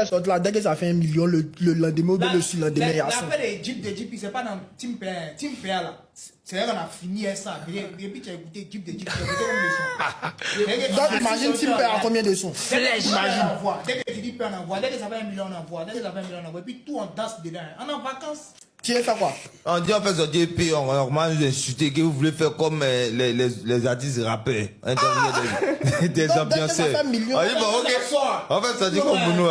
elle sort là, dès que ça fait 1 million, le lendemain ou le surlendemain, il y a ça. L'affaire des Jeep, c'est pas dans Team Père. Team Père là, c'est là qu'on a fini ça. Et puis tu as écouté Jeep, tu as écouté combien de sons. Donc imagine Team Père a combien de sons. Imagine. Dès que tu dis Père, on envoie. Dès que ça fait 1 million, on envoie. Dès que ça fait 1 million, on envoie. Et puis tout, on danse dedans. On est en vacances. Tu veux faire quoi? On dit on fait sortir puis on commence à insulter que vous voulez faire comme les artistes rappeurs. Des ambianceurs. On dit bon ok, on fait sortir comme vous nous.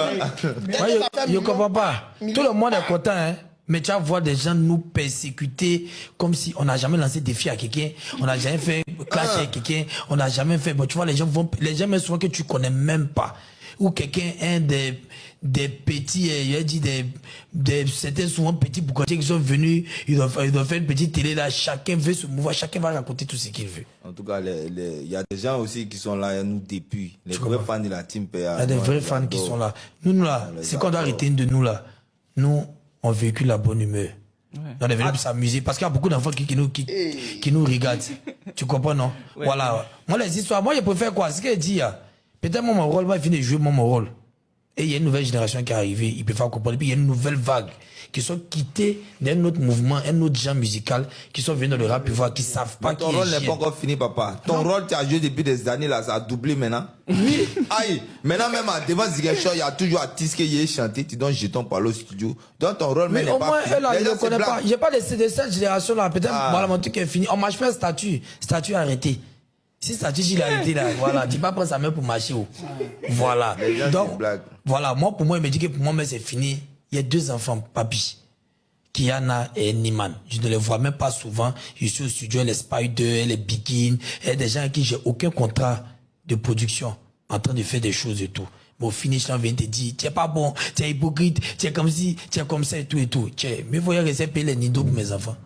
Je ne comprends pas. Tout le monde est content, hein. Mais tu vas voir des gens nous persécuter comme si on n'a jamais lancé défi à quelqu'un, on n'a jamais fait clash avec quelqu'un, on n'a jamais fait. Bon, tu vois, les gens même souvent que tu connais même pas. Ou quelqu'un, des petits, il dit c'était souvent petits boucantiers qui sont venus, ils doivent faire une petite télé là, chacun veut se mouvoir, chacun va raconter tout ce qu'il veut. En tout cas, il y a des gens aussi qui sont là, nous depuis, les vrais fans de la Team PA. Il y a des vrais fans qui sont là. Nous là, c'est qu'on doit arrêter de nous là. Nous, on véhicule la bonne humeur. Ouais. On est venu pour s'amuser parce qu'il y a beaucoup d'enfants qui nous regardent. Tu comprends, non? Ouais. Voilà. Moi, les histoires, moi, je préfère quoi? Ce qu'elle dit, peut-être moi, mon rôle, moi, je finis de jouer mon rôle. Et il y a une nouvelle génération qui est arrivée, ils peuvent pas comprendre. Et puis il y a une nouvelle vague qui sont quittés d'un autre mouvement, un autre genre musical, qui sont venus dans le rap, puis voir, qui savent pas qui est. Ton rôle n'est pas encore fini, papa. Ton rôle, tu as joué depuis des années, là, ça a doublé maintenant. Oui. Aïe, maintenant même devant Ziguinchor, il y a toujours artiste qui y est chanté, tu donnes jeton par le studio. Donc ton rôle, mais n'est pas fini. Là, je ne connais pas. J'ai pas de cette génération-là. Peut-être, voilà, mon truc est fini. On marche pas un statut. Statut arrêté. Si statut, il a arrêté là, voilà. Tu vas prendre sa main pour marcher. Voilà. Donc, voilà. Moi, pour moi, il me dit que pour moi, mais c'est fini. Il y a 2 enfants, papi. Kiana et Niman. Je ne les vois même pas souvent. Je suis au studio, les Spider, les Begin. Il y a des gens à qui j'ai aucun contrat de production en train de faire des choses et tout. Mais au finish, là, on vient te dire, tu es pas bon, tu es hypocrite, tu es comme ci, tu es comme ça et tout et tout. Mais voyez, rester payer les nidos pour mes enfants.